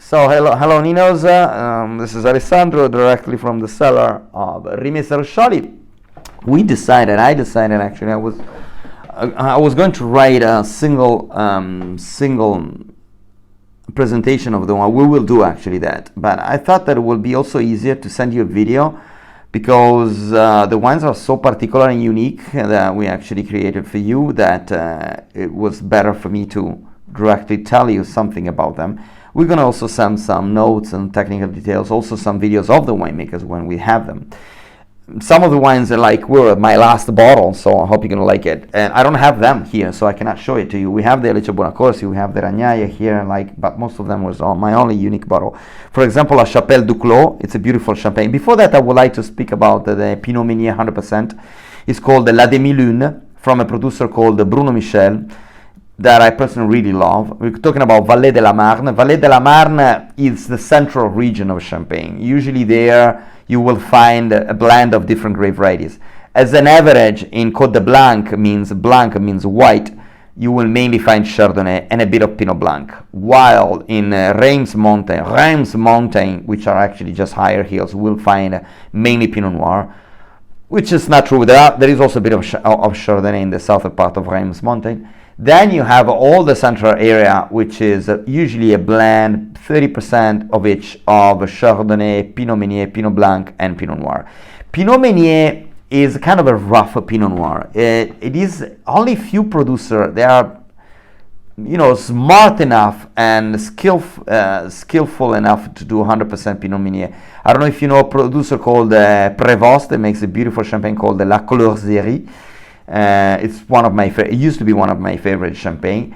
So hello Ninos. This is Alessandro directly from the cellar of Rimes Roscioli. I decided actually I was going to write a single presentation of the wine. We will do actually that, but I thought that it would be also easier to send you a video because the wines are so particular and unique that we actually created for you that it was better for me to directly tell you something about them. We're going to also send some notes and technical details, also some videos of the winemakers when we have them. Some of the wines are like, we're at my last bottle, so I hope you're going to like it. And I don't have them here, so I cannot show it to you. We have the Alice Buonacorsi, we have the Ragnaie here, but most of them was on my only unique bottle. For example, La Chapelle du Clos, it's a beautiful champagne. Before that, I would like to speak about the Pinot Meunier 100%. It's called the La Demi Lune, from a producer called Bruno Michel, that I personally really love. We're talking about Vallée de la Marne. Vallée de la Marne is the central region of Champagne. Usually there you will find a blend of different grape varieties. As an average, in Côte de Blanc means white, you will mainly find Chardonnay and a bit of Pinot Blanc. While in Reims Mountain, which are actually just higher hills, we'll find mainly Pinot Noir, which is not true. There is also a bit of Chardonnay in the southern part of Reims Mountain. Then you have all the central area, which is usually a blend, 30% of each of Chardonnay, Pinot Meunier, Pinot Blanc, and Pinot Noir. Pinot Meunier is kind of a rough Pinot Noir. It is only few producers. They are, smart enough and skillful enough to do 100% Pinot Meunier. I don't know if you know a producer called Prévost that makes a beautiful champagne called the La Couleur-Zéry. It's one of my it used to be one of my favorite champagne,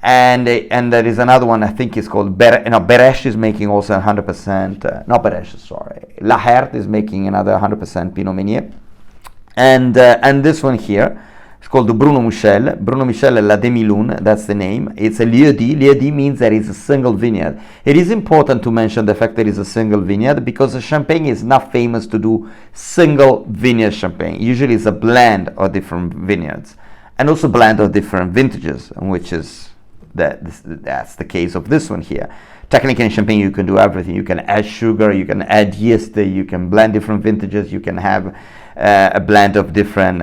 and there is another one I think is called Beresch is making also 100%. Not Beresch, sorry. La Herte is making another 100% Pinot Meunier, and this one here is called the Bruno Michel La Demi Lune. That's the name. It's a lieu dit. Lieu dit means that it's a single vineyard. It is important to mention the fact that it's a single vineyard because the Champagne is not famous to do single vineyard champagne. Usually it's a blend of different vineyards and also blend of different vintages, which is that's the case of this one here. Technically in Champagne you can do everything. You can add sugar, you can add yeast, you can blend different vintages, you can have a blend of different.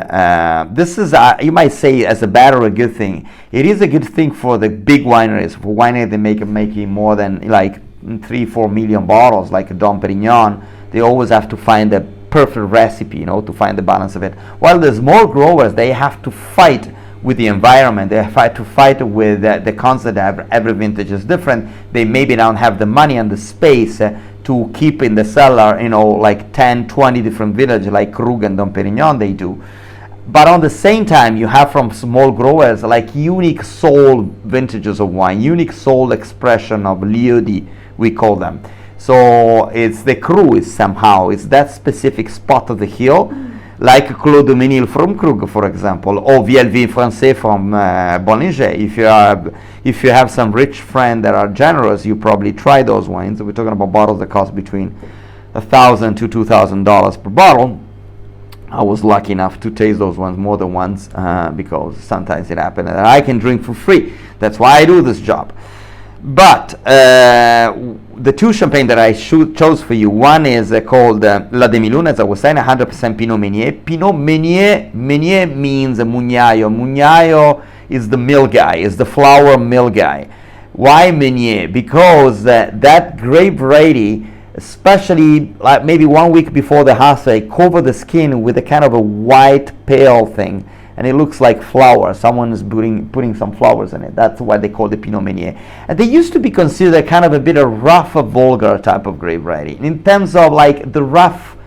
This is, you might say, as a bad or a good thing. It is a good thing for the big wineries. For wineries that making more than like 3-4 million bottles, like Dom Perignon, they always have to find a perfect recipe, to find the balance of it. While the small growers, they have to fight with the environment. They have to fight with the concept that every vintage is different. They maybe don't have the money and the space to keep in the cellar, like 10, 20 different villages like Krug and Dom Perignon they do. But on the same time, you have from small growers like unique soul vintages of wine, unique soul expression of lieu dit, we call them. So it's the cru is somehow, it's that specific spot of the hill, like Clos de Menil from Krug, for example, or Vielvin Francais from Bollinger. If you have some rich friends that are generous, you probably try those wines. We're talking about bottles that cost between $1,000 to $2,000 per bottle. I was lucky enough to taste those ones more than once because sometimes it happens that I can drink for free. That's why I do this job. But the two champagne that I chose for you, one is called La Demi Lune, as I was saying, 100% Pinot Meunier. Pinot Meunier means Mugnaio. Mugnaio is the mill guy, is the flour mill guy. Why Meunier? Because that grape variety, especially like maybe 1 week before the harvest, cover the skin with a kind of a white pale thing. And it looks like flour. Someone is putting some flowers in it. That's why they call it Pinot Meunier. And they used to be considered kind of a bit of rough, vulgar type of grape variety in terms of like the rough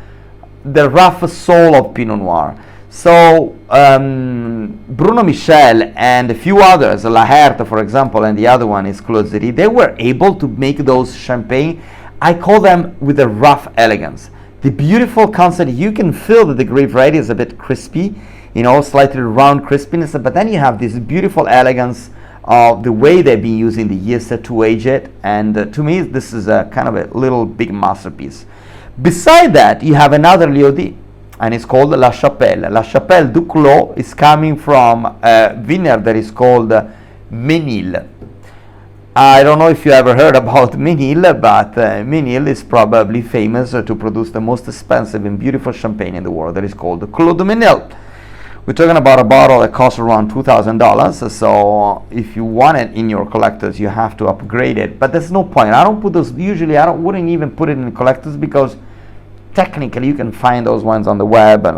soul of Pinot Noir. So Bruno Michel and a few others, La Herte, for example, and the other one is Clos-Zéry, they were able to make those champagne. I call them with a rough elegance. The beautiful concept, you can feel that the grape variety is a bit crispy, slightly round crispiness, but then you have this beautiful elegance of the way they've been using the yeast to age it, and to me this is a kind of a little big masterpiece. Beside that, you have another lieu dit, and it's called La Chapelle. La Chapelle du Clos is coming from a vineyard that is called Menil. I don't know if you ever heard about Menil, but Menil is probably famous to produce the most expensive and beautiful champagne in the world. That is called Clos de Menil. We're talking about a bottle that costs around $2,000. So if you want it in your collectors, you have to upgrade it. But there's no point. I don't put those. Usually, wouldn't even put it in collectors because technically you can find those ones on the web, and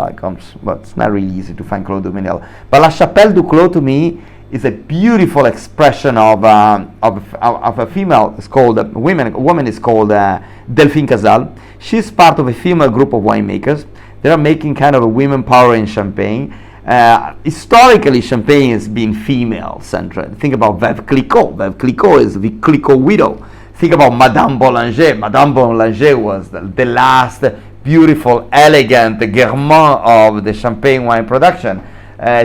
but it's not really easy to find Clos de Menil. But La Chapelle du Clos to me is a beautiful expression of a female. It's called a woman is called Delphine Casal. She's part of a female group of winemakers. They are making kind of a women power in Champagne. Historically, Champagne has been female-centered. Think about Veuve Clicquot. Veuve Clicquot is the Clicquot widow. Think about Madame Boulanger. Madame Boulanger was the last beautiful, elegant gourmand of the Champagne wine production.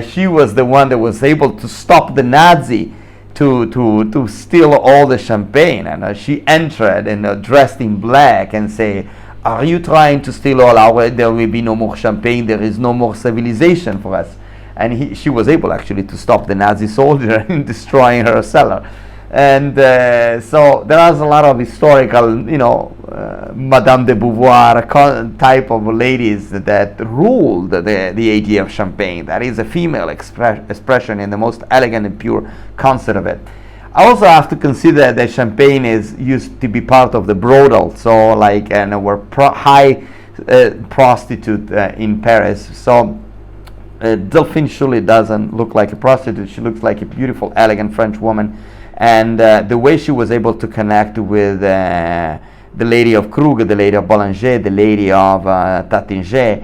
She was the one that was able to stop the Nazi to steal all the champagne. And she entered and dressed in black and say, "Are you trying to steal all our? There will be no more champagne. There is no more civilization for us." And she was able actually to stop the Nazi soldier in destroying her cellar. And so there is a lot of historical, Madame de Beauvoir type of ladies that ruled the idea of champagne. That is a female expression in the most elegant and pure concept of it. I also have to consider that champagne used to be part of the brothel, so like, and were high prostitute in Paris. So Delphine surely doesn't look like a prostitute. She looks like a beautiful, elegant French woman, and the way she was able to connect with the lady of Krug, the lady of Boulanger, the lady of Tattinger,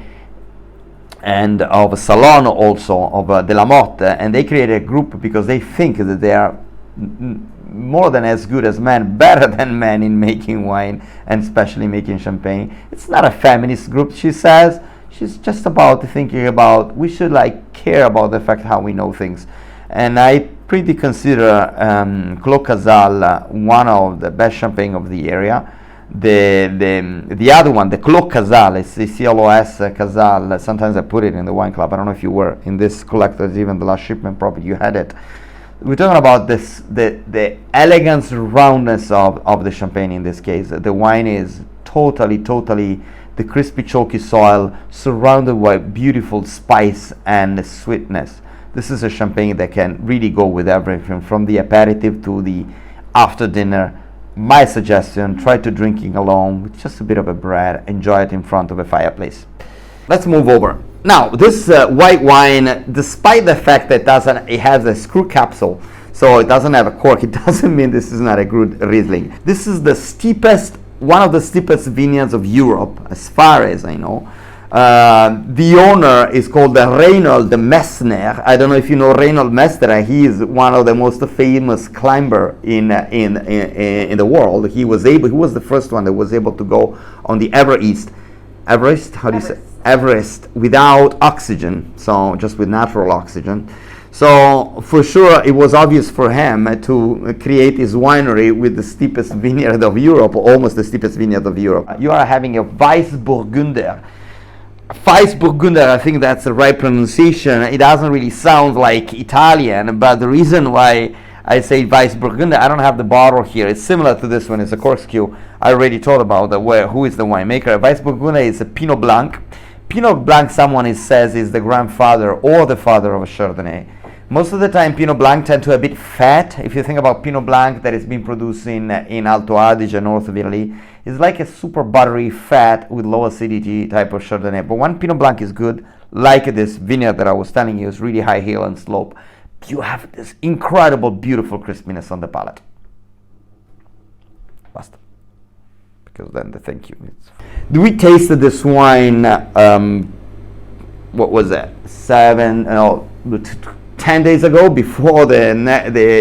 and of Salon also, of De La Motte, and they created a group because they think that they are more than as good as men, better than men in making wine and especially making champagne. It's not a feminist group, she says. She's just about thinking about we should care about the fact how we know things. And I pretty consider Clos Casal one of the best champagne of the area. The other one, the Clos Casal, is the CLOS Casal. Sometimes I put it in the wine club. I don't know if you were in this collectors, even the last shipment, probably you had it. We're talking about the elegance, roundness of the champagne in this case. The wine is totally the crispy chalky soil surrounded by beautiful spice and sweetness. This is a champagne that can really go with everything from the aperitif to the after dinner. My suggestion, try to drinking alone with just a bit of a bread, enjoy it in front of a fireplace. Let's move over. Now, this white wine, despite the fact that it has a screw capsule, so it doesn't have a cork, it doesn't mean this is not a good Riesling. This is one of the steepest vineyards of Europe, as far as I know. The owner is called Reinhold Messner. I don't know if you know Reinhold Messner. He is one of the most famous climber in the world. He was the first one that was able to go on the Everest. How do you say? Everest without oxygen, so just with natural oxygen. So for sure it was obvious for him to create his winery with the steepest vineyard of Europe, almost the steepest vineyard of Europe. You are having a WeissBurgunder. WeissBurgunder, I think that's the right pronunciation. It doesn't really sound like Italian, but the reason why I say WeissBurgunder, I don't have the bottle here. It's similar to this one. It's a corkscrew. I already told about who is the winemaker. WeissBurgunder is a Pinot Blanc. Pinot Blanc, someone says, is the grandfather or the father of a Chardonnay. Most of the time, Pinot Blanc tend to be a bit fat. If you think about Pinot Blanc that is being produced in Alto Adige, north of Italy, it's like a super buttery fat with low acidity type of Chardonnay. But when Pinot Blanc is good, like this vineyard that I was telling you, is really high hill and slope, you have this incredible, beautiful crispiness on the palate. Basta. Because then the thank you. We tasted this wine, what was that? 10 days ago, before the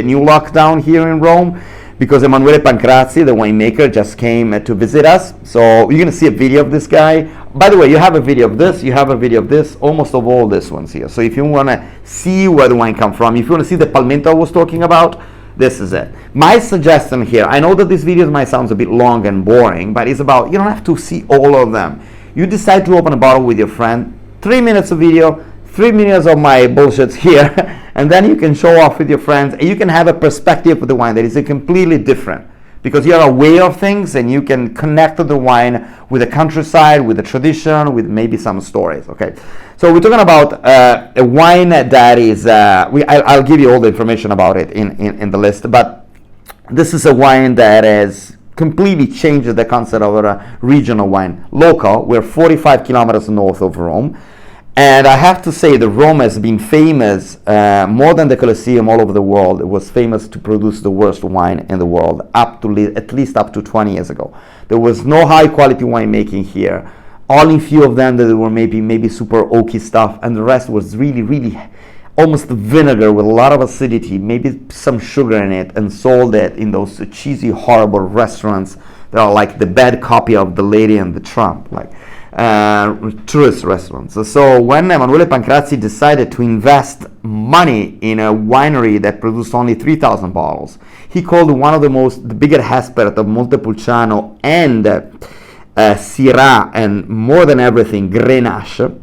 new lockdown here in Rome, because Emanuele Pancrazzi, the winemaker, just came to visit us. So you're going to see a video of this guy. By the way, you have a video of this, you have a video of this, almost of all these ones here. So if you want to see where the wine comes from, if you want to see the palmento I was talking about, this is it. My suggestion here, I know that these videos might sound a bit long and boring, but it's about, you don't have to see all of them. You decide to open a bottle with your friend, 3 minutes of video, 3 minutes of my bullshits here, and then you can show off with your friends, and you can have a perspective of the wine that is a completely different, because you're aware of things and you can connect to the wine with the countryside, with the tradition, with maybe some stories. Okay, so we're talking about a wine that is, I'll give you all the information about it in the list, but this is a wine that has completely changed the concept of a regional wine. Local, we're 45 kilometers north of Rome. And I have to say that Rome has been famous, more than the Colosseum all over the world. It was famous to produce the worst wine in the world, at least up to 20 years ago. There was no high quality winemaking here. Only few of them that were maybe super oaky stuff, and the rest was really almost vinegar with a lot of acidity, maybe some sugar in it, and sold it in those cheesy, horrible restaurants that are like the bad copy of The Lady and the Tramp, like tourist restaurants. So when Emanuele Pancrazzi decided to invest money in a winery that produced only 3,000 bottles, he called one of the bigger experts of Montepulciano and Syrah, and more than everything, Grenache.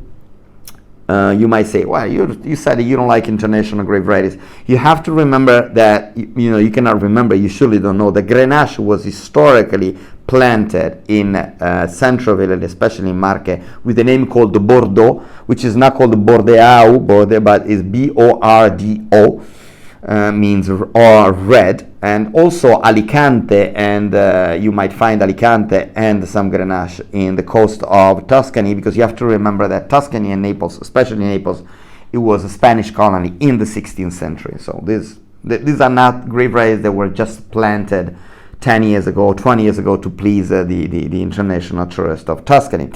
You might say, well, you said that you don't like international grape varieties. You have to remember that, you cannot remember, you surely don't know, that Grenache was historically planted in central Italy, especially in Marche, with a name called the Bordeaux, which is not called the Bordeaux, but is Bordo, means red, and also Alicante, and you might find Alicante and some Grenache in the coast of Tuscany, because you have to remember that Tuscany and Naples, especially Naples, it was a Spanish colony in the 16th century. So these are not grape varieties that were just planted 10 years ago, 20 years ago to please the international tourist of Tuscany.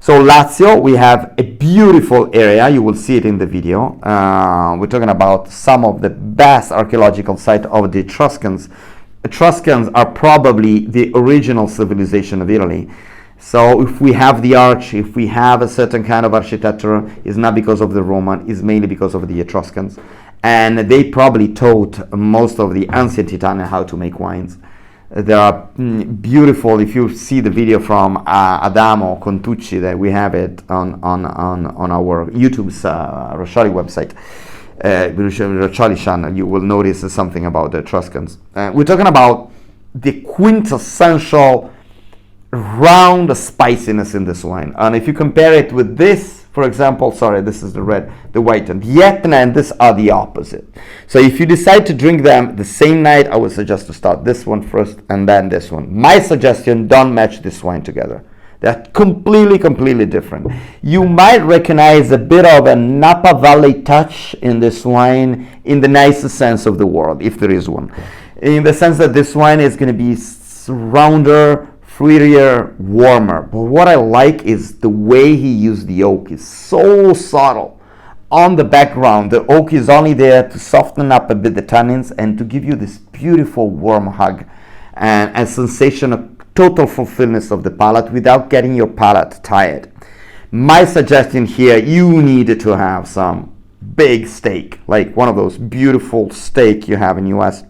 So Lazio, we have a beautiful area. You will see it in the video. We're talking about some of the best archaeological sites of the Etruscans. Etruscans are probably the original civilization of Italy. So if we have the arch, if we have a certain kind of architecture, it's not because of the Roman, it's mainly because of the Etruscans. And they probably taught most of the ancient Italian how to make wines. They are beautiful. If you see the video from Adamo Contucci, that we have it on our YouTube's Roscioli website, Roscioli channel, you will notice something about the Etruscans. We're talking about the quintessential round spiciness in this wine, and if you compare it with this, for example, this is the red, the white, and the Etna and this are the opposite. So if you decide to drink them the same night, I would suggest to start this one first and then this one. My suggestion, don't match this wine together. They're completely different. You might recognize a bit of a Napa Valley touch in this wine, in the nicest sense of the word, if there is one. In the sense that this wine is going to be rounder, fruitier, warmer. But what I like is the way he used the oak. It's so subtle. On the background, the oak is only there to soften up a bit the tannins and to give you this beautiful warm hug and a sensation of total fulfillment of the palate without getting your palate tired. My suggestion here, you need to have some big steak, like one of those beautiful steak you have in US.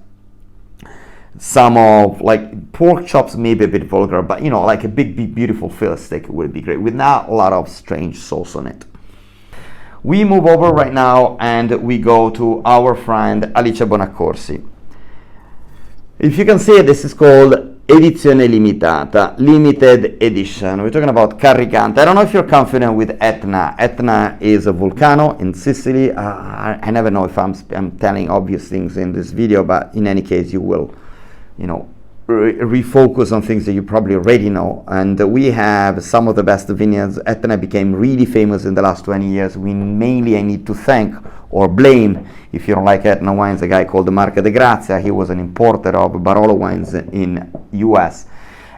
Some of like pork chops, maybe a bit vulgar, but like a big beautiful fillet steak would be great with not a lot of strange sauce on it. We move over right now and we go to our friend Alice Bonaccorsi. If you can see it, this is called Edizione Limitata, limited edition. We're talking about Carricante. I don't know if you're confident with Etna. Etna is a volcano in Sicily. I never know if I'm telling obvious things in this video, but in any case you will refocus on things that you probably already know. And we have some of the best vineyards. Etna became really famous in the last 20 years. I need to thank or blame, if you don't like Etna wines, a guy called Marca de Grazia. He was an importer of Barolo wines in US,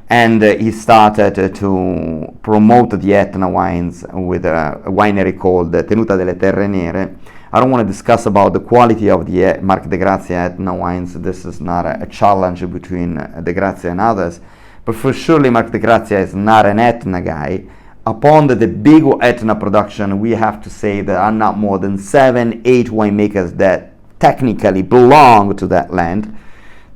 and he started to promote the Etna wines with a winery called Tenuta delle Terre Nere. I don't want to discuss about the quality of the Marca de Grazia Etna wines. This is not a challenge between de Grazia and others, but for surely Marca de Grazia is not an Etna guy. Upon the big Etna production, we have to say there are not more than 7-8 winemakers that technically belong to that land.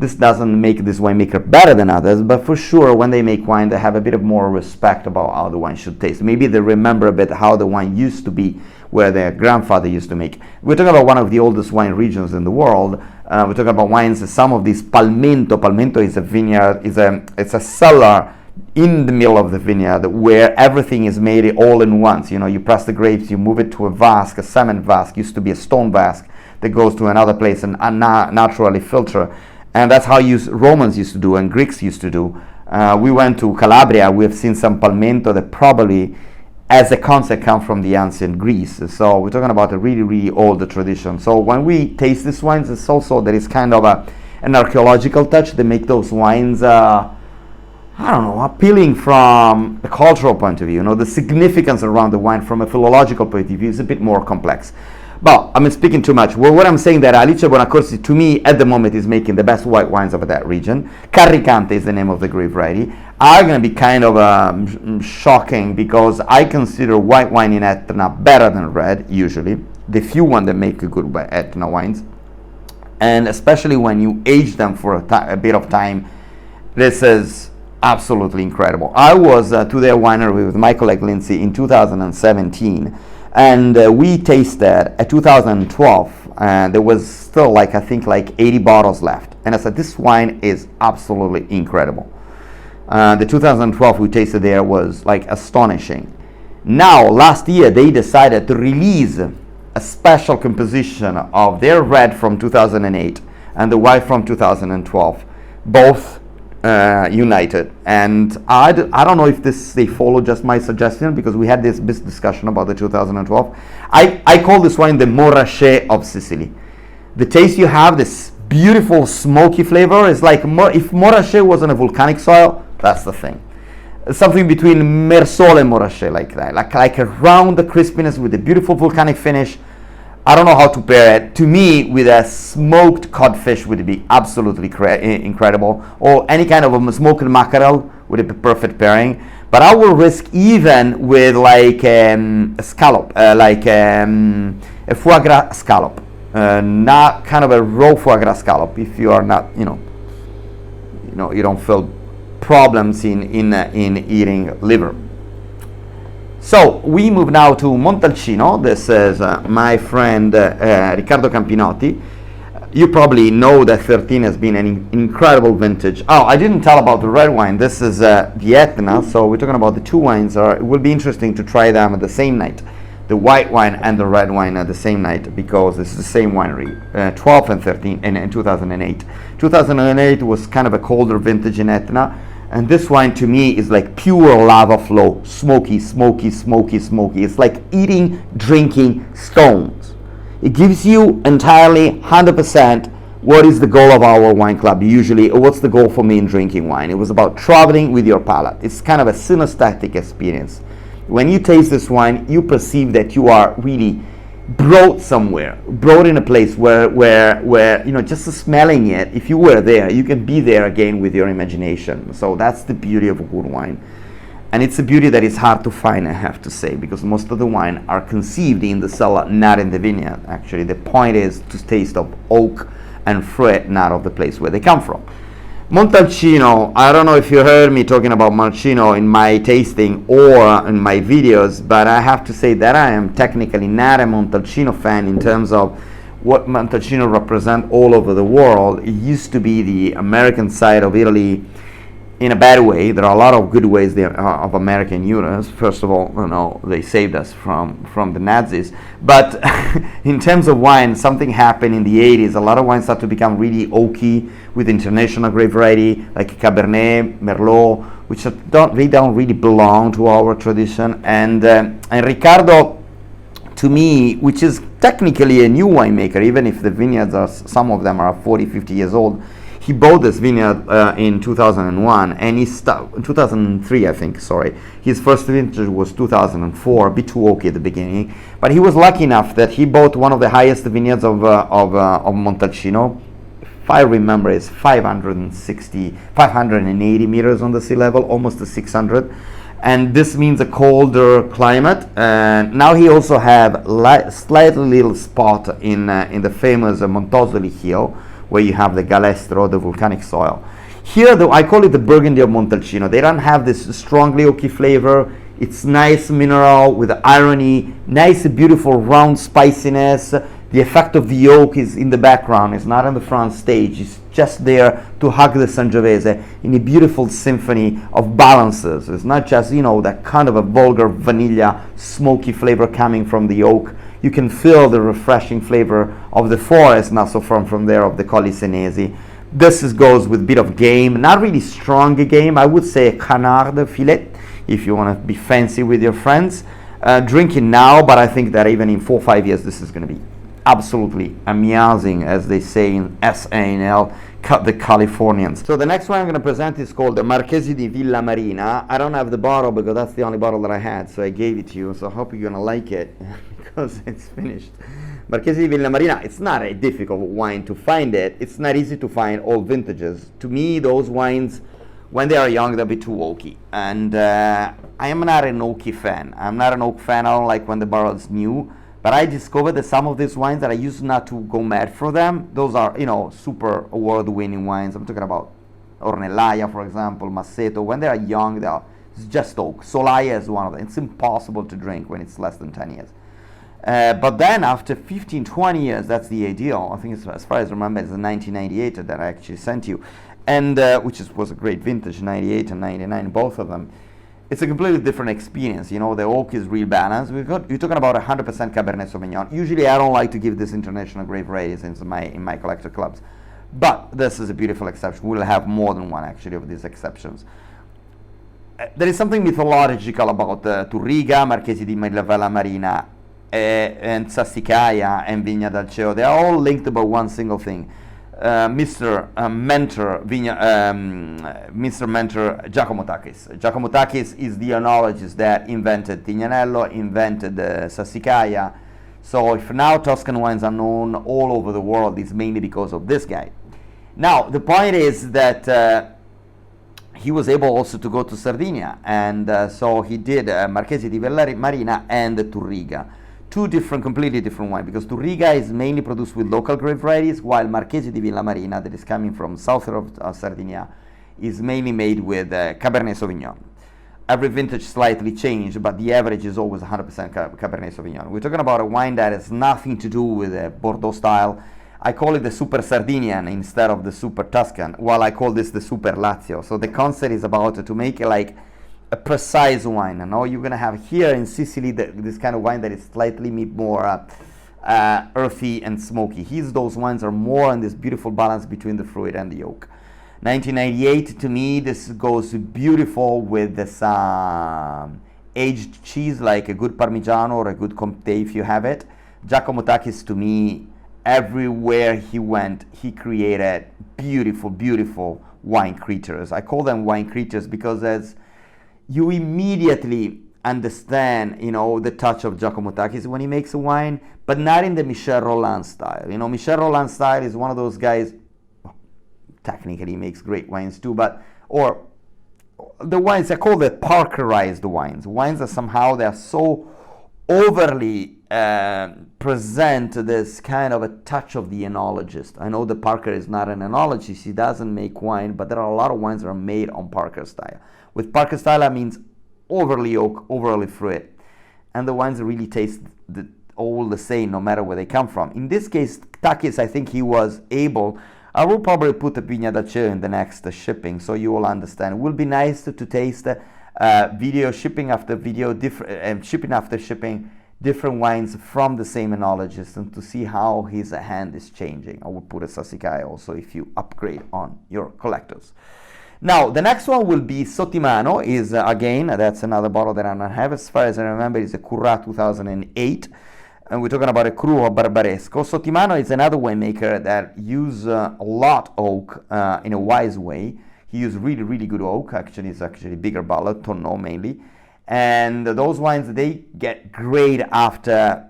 This doesn't make this winemaker better than others, but for sure, when they make wine, they have a bit of more respect about how the wine should taste. Maybe they remember a bit how the wine used to be, where their grandfather used to make. We're talking about one of the oldest wine regions in the world. We're talking about wines. Some of these Palmento. Palmento is a vineyard. It's a cellar in the middle of the vineyard where everything is made all in once. You press the grapes, you move it to a vask, a cement vask. Used to be a stone vask that goes to another place and naturally filter. And that's how Romans used to do and Greeks used to do. We went to Calabria. We have seen some Palmento that probably, as a concept, come from the ancient Greece. So we're talking about a really, really old tradition. So when we taste these wines, it's also there is kind of an archaeological touch. They make those wines, appealing from a cultural point of view. The significance around the wine from a philological point of view is a bit more complex. But I'm speaking too much. Well, what I'm saying that Alice Bonaccorsi, to me, at the moment, is making the best white wines of that region. Carricante is the name of the grape variety. Are going to be kind of shocking because I consider white wine in Etna better than red, usually. The few ones that make good Etna wines. And especially when you age them for a bit of time, this is absolutely incredible. I was to their winery with my colleague Lindsay in 2017. And we tasted at 2012, and there was still like 80 bottles left. And I said, this wine is absolutely incredible. The 2012 we tasted there was like astonishing. Now, last year, they decided to release a special composition of their red from 2008 and the white from 2012, both united. And I don't know if they follow just my suggestion, because we had this discussion about the 2012. I call this wine the Montalcino of Sicily. The taste you have, this beautiful smoky flavor, is like if Montalcino was on a volcanic soil, that's the thing. Something between Mersole and Montalcino, like that, like a round crispiness with a beautiful volcanic finish. I don't know how to pair it. To me, with a smoked codfish would be absolutely incredible, or any kind of a smoked mackerel would be perfect pairing. But I will risk even with like a scallop, like a foie gras scallop, not kind of a raw foie gras scallop. If you are not, you don't feel problems in eating liver. So we move now to Montalcino. This is my friend Riccardo Campinotti. You probably know that 13 has been an incredible vintage. Oh, I didn't tell about the red wine. This is the Etna. So we're talking about the two wines. It will be interesting to try them at the same night. The white wine and the red wine at the same night, because it's the same winery. 12 and 13 and 2008. 2008 was kind of a colder vintage in Etna. And this wine to me is like pure lava flow, smoky, smoky, smoky, smoky. It's like drinking stones. It gives you entirely 100% what is the goal of our wine club usually, or what's the goal for me in drinking wine. It was about traveling with your palate. It's kind of a synesthetic experience. When you taste this wine, you perceive that you are really brought somewhere, brought in a place where just smelling it, if you were there, you can be there again with your imagination. So that's the beauty of a good wine. And it's a beauty that is hard to find, I have to say, because most of the wine are conceived in the cellar, not in the vineyard. Actually, the point is to taste of oak and fruit, not of the place where they come from. Montalcino, I don't know if you heard me talking about Montalcino in my tasting or in my videos, but I have to say that I am technically not a Montalcino fan in terms of what Montalcino represents all over the world. It used to be the American side of Italy in a bad way. There are a lot of good ways there of American units. First of all, they saved us from the Nazis. But in terms of wine, something happened in the 80s. A lot of wines started to become really oaky with international grape variety, like Cabernet, Merlot, which don't really belong to our tradition. And Riccardo, to me, which is technically a new winemaker, even if the vineyards some of them are 40, 50 years old, he bought this vineyard in 2001, and 2003, I think. Sorry, his first vintage was 2004, a bit too oaky at the beginning. But he was lucky enough that he bought one of the highest vineyards of Montalcino. If I remember, it's 580 meters on the sea level, almost to 600. And this means a colder climate. And now he also have slightly little spot in the famous Montosoli Hill, where you have the galestro, the volcanic soil. Here, I call it the Burgundy of Montalcino. They don't have this strongly oaky flavor. It's nice mineral with irony, nice, beautiful round spiciness. The effect of the oak is in the background. It's not on the front stage. It's just there to hug the Sangiovese in a beautiful symphony of balances. It's not just, that kind of a vulgar vanilla smoky flavor coming from the oak. You can feel the refreshing flavor of the forest, not so far from there, of the Colli Senesi. This goes with a bit of game, not really strong game. I would say a canard filet, if you want to be fancy with your friends. Drink it now, but I think that even in 4 or 5 years, this is going to be absolutely amazing, as they say in SANL, the Californians. So the next one I'm going to present is called the Marchesi di Villamarina. I don't have the bottle because that's the only bottle that I had, so I gave it to you. So I hope you're going to like it because it's finished. Marchesi di Villamarina, it's not a difficult wine to find it. It's not easy to find all vintages. To me, those wines, when they are young, they'll be too oaky. And I am not an oaky fan. I'm not an oak fan. I don't like when the barrel is new. But I discovered that some of these wines that I used not to go mad for them, those are, super award-winning wines. I'm talking about Ornellaia, for example, Masseto. When they are young, it's just oak. Solaia is one of them. It's impossible to drink when it's less than 10 years. But then after 15, 20 years, that's the ideal. I think it's, as far as I remember, it's the 1998 that I actually sent you. And which was a great vintage, 98 and 99, both of them. It's a completely different experience. The oak is real balanced. You're talking about 100% Cabernet Sauvignon. Usually, I don't like to give this international grape varieties in my collector clubs, but this is a beautiful exception. We'll have more than one actually of these exceptions. There is something mythological about Turriga, Marchesi di Villamarina, and Sassicaia and Vigna d'Alceo. They are all linked by one single thing. Mr. Mentor Giacomo Takis. Giacomo Takis is the enologist that invented Tignanello, invented Sassicaia. So if now Tuscan wines are known all over the world, it's mainly because of this guy. Now, the point is that he was able also to go to Sardinia, and so he did Marchesi di Villamarina and Turriga. Two completely different wines, because Turriga is mainly produced with local grape varieties, while Marchesi di Villamarina, that is coming from south of Sardinia, is mainly made with Cabernet Sauvignon. Every vintage slightly changed, but the average is always 100% Cabernet Sauvignon. We're talking about a wine that has nothing to do with Bordeaux style. I call it the Super Sardinian instead of the Super Tuscan, while I call this the Super Lazio. So the concept is about to make it like a precise wine. You're going to have here in Sicily this kind of wine that is slightly more earthy and smoky. Those wines are more in this beautiful balance between the fruit and the oak. 1998, to me, this goes beautiful with this aged cheese, like a good Parmigiano or a good Comté if you have it. Giacomo Takis, to me, everywhere he went, he created beautiful, beautiful wine creatures. I call them wine creatures because as you immediately understand, the touch of Giacomo Takis when he makes a wine, but not in the Michel Rolland style. Michel Rolland style is one of those guys, technically he makes great wines too, or the wines, I call the Parkerized wines that somehow they are so overly present this kind of a touch of the enologist. I know that Parker is not an enologist, he doesn't make wine, but there are a lot of wines that are made on Parker style. With Parker style, that means overly oak, overly fruit, and the wines really taste all the same, no matter where they come from. In this case, Takis, I think he was able. I will probably put the Vigna d'Alceo in the next shipping, so you will understand. It will be nice to taste video shipping after video, shipping after shipping, different wines from the same enologist, and to see how his hand is changing. I will put a Sassicaia also if you upgrade on your collectors. Now, the next one will be Sottimano. Again, that's another bottle that I don't have. As far as I remember, it's a Currà 2008. And we're talking about a Cru or Barbaresco. Sottimano is another winemaker that use a lot oak in a wise way. He used really, really good oak. Actually, it's actually bigger bottle, Tonneau mainly. And those wines, they get great after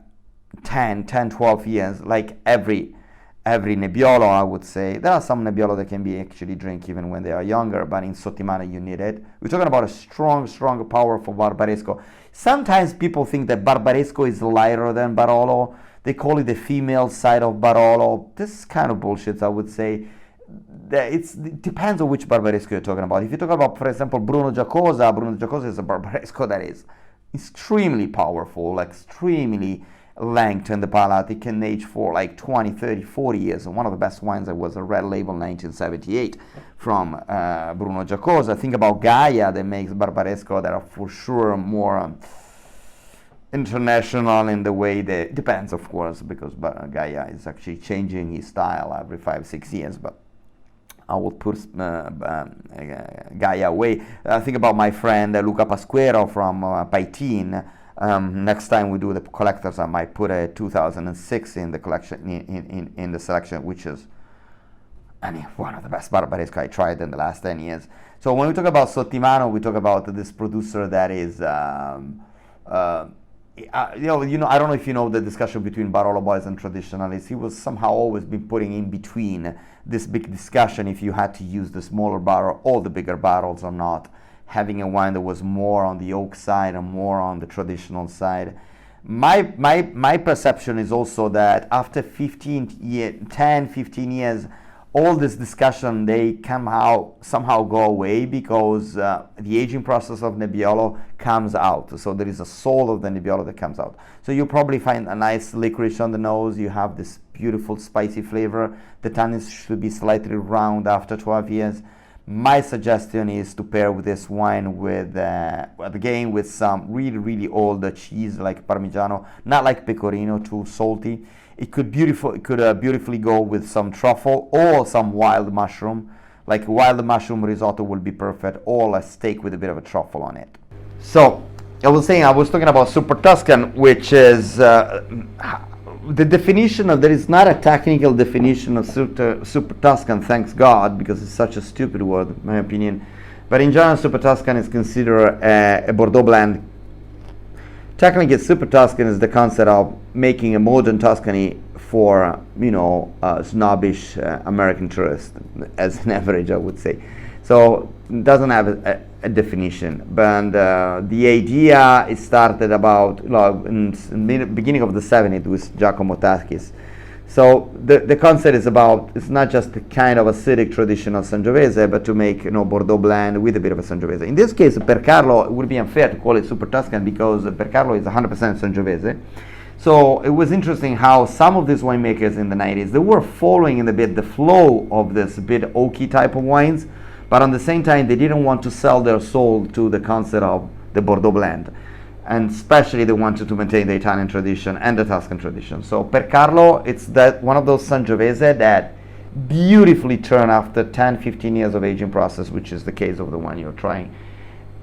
10, 12 years, like every Nebbiolo, I would say. There are some Nebbiolo that can be actually drink even when they are younger, but in Sottimano you need it. We're talking about a strong, powerful Barbaresco. Sometimes people think that Barbaresco is lighter than Barolo. They call it the female side of Barolo. This is kind of bullshit, I would say. It depends on which Barbaresco you're talking about. If you talk about, for example, Bruno Giacosa is a Barbaresco that is extremely powerful, extremely length in the palate. It can age for like 20, 30, 40 years. And one of the best wines that was a red label 1978 from Bruno Giacosa. Think about Gaia that makes Barbaresco that are for sure more international in the way that depends, of course, because Gaia is actually changing his style every 5-6 years. But I will put Gaia away. Think about my friend Luca Pasquero from Paitine. Next time we do the collectors, I might put a 2006 in the collection in the selection, which is one of the best Barbaresco I tried in the last 10 years. So when we talk about Sottimano, we talk about this producer that is I don't know if you know the discussion between Barolo boys and traditionalists. He was somehow always been putting in between this big discussion if you had to use the smaller barrel or the bigger barrels or not, having a wine that was more on the oak side and more on the traditional side. My perception is also that after 10, 15 years, all this discussion, they somehow go away because the aging process of Nebbiolo comes out. So there is a soul of the Nebbiolo that comes out. So you probably find a nice licorice on the nose. You have this beautiful spicy flavor. The tannins should be slightly round after 12 years. My suggestion is to pair with this wine with some really, really old cheese like Parmigiano, not like Pecorino, too salty. It could beautifully go with some truffle or some wild mushroom. Like wild mushroom risotto will be perfect, or a steak with a bit of a truffle on it. So I was talking about Super Tuscan, which is the definition of, there is not a technical definition of Super Tuscan, thanks God, because it's such a stupid word, in my opinion. But in general, Super Tuscan is considered a Bordeaux blend. Technically, Super Tuscan is the concept of making a modern Tuscany for, snobbish American tourists, as an average, I would say. So it doesn't have a definition. But the idea, it started about, in the beginning of the 70s with Giacomo Tacchis. So the concept is about, it's not just the kind of acidic traditional Sangiovese, but to make Bordeaux blend with a bit of a Sangiovese. In this case, Percarlo, it would be unfair to call it Super Tuscan because Percarlo is 100% Sangiovese. So it was interesting how some of these winemakers in the 90s, they were following in a bit the flow of this bit oaky type of wines, but at the same time, they didn't want to sell their soul to the concept of the Bordeaux blend. And especially they wanted to maintain the Italian tradition and the Tuscan tradition. So Percarlo, it's that one of those Sangiovese that beautifully turn after 10, 15 years of aging process, which is the case of the one you're trying.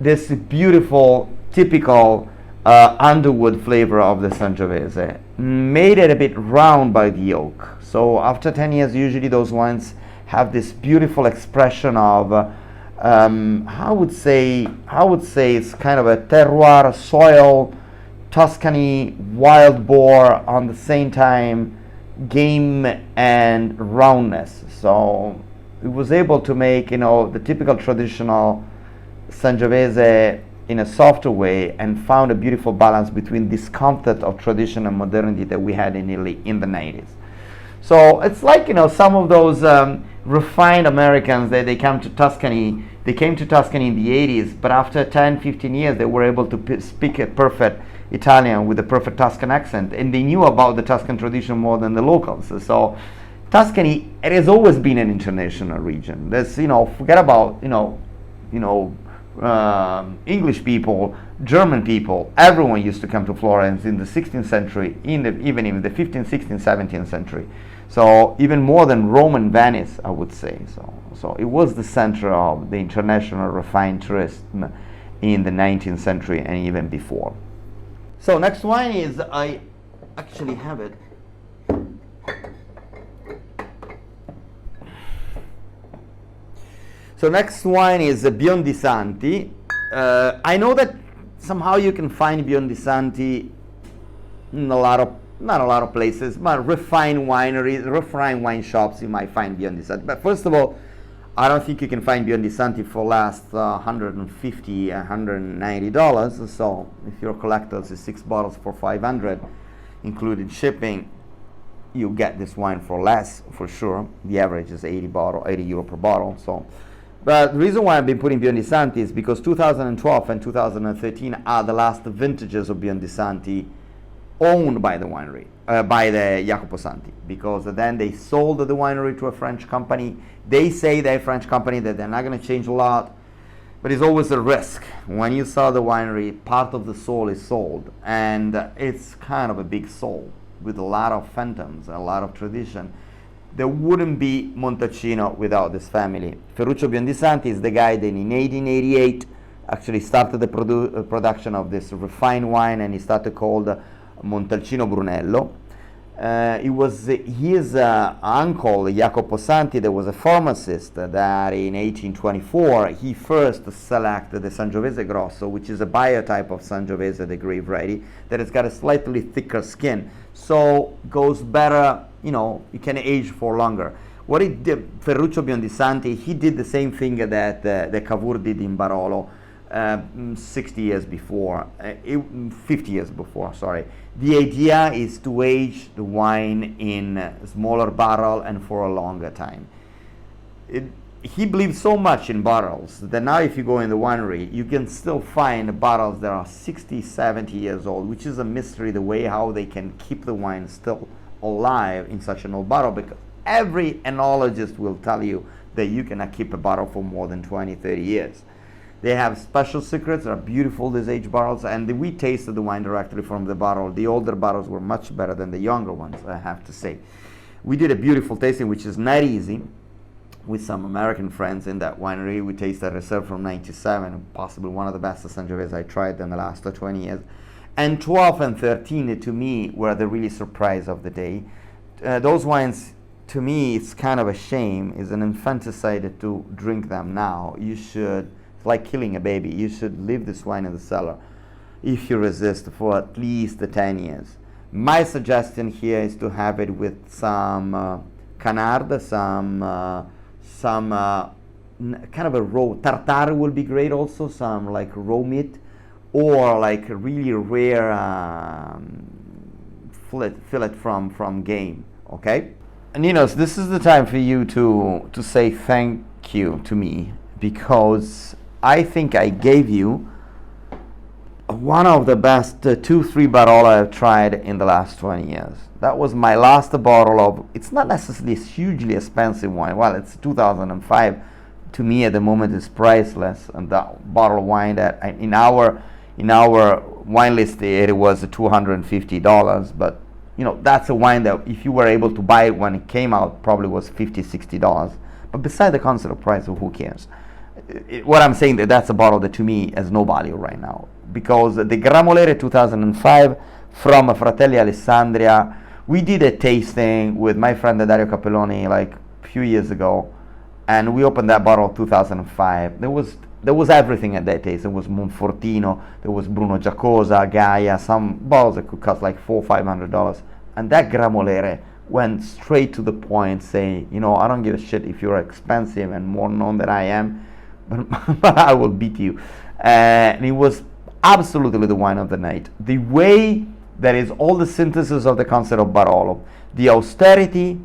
This beautiful, typical underwood flavor of the Sangiovese made it a bit round by the oak. So after 10 years, usually those wines have this beautiful expression of I would say it's kind of a terroir, soil, Tuscany, wild boar, on the same time game and roundness. So it was able to make the typical traditional Sangiovese in a softer way, and found a beautiful balance between this concept of tradition and modernity that we had in Italy in the 90s. So it's like some of those refined Americans that they came to Tuscany in the 80s, but after 10, 15 years they were able to speak a perfect Italian with a perfect Tuscan accent, and they knew about the Tuscan tradition more than the locals. So Tuscany, it has always been an international region. There's forget about English people, German people, everyone used to come to Florence in the 16th century, even in the 15th, 16th, 17th century. So even more than Rome and Venice, I would say. So it was the center of the international refined tourism in the 19th century and even before. So next wine is, I actually have it. So next wine is Biondi Santi. I know that somehow you can find Biondi Santi in not a lot of places, but refined wineries, refined wine shops, you might find Biondi Santi. But first of all, I don't think you can find Biondi Santi for less $150, $190. So if you're a collector, it's 6 bottles for $500. including shipping, you get this wine for less, for sure. The average is 80 euro per bottle. So, but the reason why I've been putting Biondi Santi is because 2012 and 2013 are the last vintages of Biondi Santi owned by the winery, by the Jacopo Santi, because then they sold the winery to a French company. They say they're a French company, that they're not going to change a lot, but it's always a risk. When you sell the winery, part of the soul is sold, and it's kind of a big soul with a lot of phantoms, a lot of tradition. There wouldn't be Montalcino without this family. Ferruccio Biondi Santi is the guy that in 1888 actually started the production of this refined wine, and he started called Montalcino Brunello. It was his uncle, Jacopo Santi, that was a pharmacist, that in 1824 he first selected the Sangiovese Grosso, which is a biotype of Sangiovese, the grave ready, that has got a slightly thicker skin, so goes better, you know, it can age for longer. What he did, Ferruccio Biondi Santi, he did the same thing that the Cavour did in Barolo 50 years before. Sorry. The idea is to age the wine in a smaller barrel and for a longer time. He believed so much in barrels that now if you go in the winery, you can still find bottles that are 60, 70 years old, which is a mystery, the way how they can keep the wine still alive in such an old bottle, because every enologist will tell you that you cannot keep a bottle for more than 20, 30 years. They have special secrets. They are beautiful, these aged barrels, and we tasted the wine directly from the bottle. The older bottles were much better than the younger ones, I have to say. We did a beautiful tasting, which is not easy, with some American friends in that winery. We tasted Reserve from 97, possibly one of the best Sangiovese I tried in the last 20 years. And 12 and 13, to me, were the really surprise of the day. Those wines, to me, it's kind of a shame. It's an infanticide to drink them now. You should... It's like killing a baby. You should leave this wine in the cellar if you resist for at least 10 years. My suggestion here is to have it with some canard, some kind of a raw tartare will be great also, some like raw meat, or like a really rare fillet from game. Okay, Ninos, this is the time for you to say thank you to me, because I think I gave you one of the best 2-3 Barolo I've tried in the last 20 years. That was my last bottle of, it's not necessarily a hugely expensive wine. Well, it's 2005. To me at the moment is priceless, and that bottle of wine that in our wine list it was $250, but you know, that's a wine that if you were able to buy it when it came out, probably was $50-60. But beside the concept of price, who cares? What I'm saying, that's a bottle that to me has no value right now, because the Gramolere 2005 from Fratelli Alessandria, we did a tasting with my friend Dario Capelloni like a few years ago, and we opened that bottle 2005. There was everything at that taste. There was Monfortino, there was Bruno Giacosa, Gaia, some bottles that could cost like $400-500, and that Gramolere went straight to the point, saying, you know, I don't give a shit if you're expensive and more known than I am, but I will beat you. And it was absolutely the wine of the night. The way that is all the synthesis of the concept of Barolo, the austerity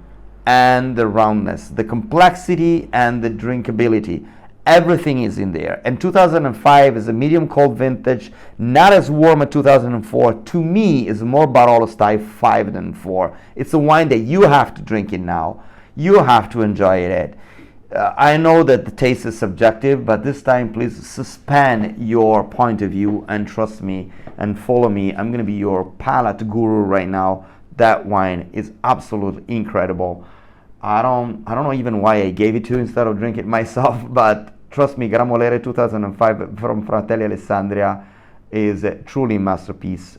and the roundness, the complexity and the drinkability, everything is in there. And 2005 is a medium cold vintage, not as warm as 2004. To me, is more Barolo style 5 than 4. It's a wine that you have to drink it now. You have to enjoy it. I know that the taste is subjective, but this time please suspend your point of view and trust me and follow me. I'm going to be your palate guru right now. That wine is absolutely incredible. I don't know even why I gave it to you instead of drinking it myself, but trust me, Gramolere 2005 from Fratelli Alessandria is a truly masterpiece.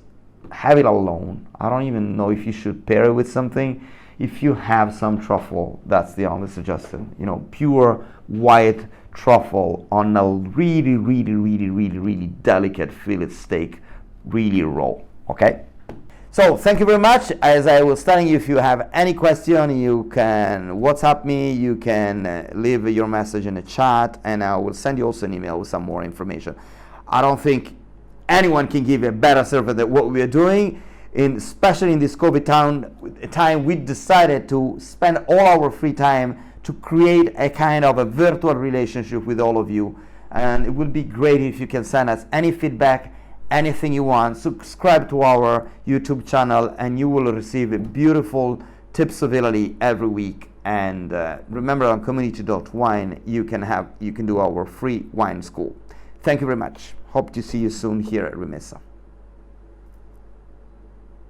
Have it alone. I don't even know if you should pair it with something. If you have some truffle, that's the only suggestion. You know, pure white truffle on a really delicate fillet steak, really raw. Okay? So thank you very much. As I was telling you, if you have any question, you can WhatsApp me, you can leave your message in the chat, and I will send you also an email with some more information. I don't think anyone can give a better service than what we are doing. especially in this COVID time, we decided to spend all our free time to create a kind of a virtual relationship with all of you. And it would be great if you can send us any feedback, anything you want. Subscribe to our YouTube channel and you will receive beautiful tips of Italy every week. And remember, on community.wine you can do our free wine school. Thank you very much. Hope to see you soon here at Rimessa.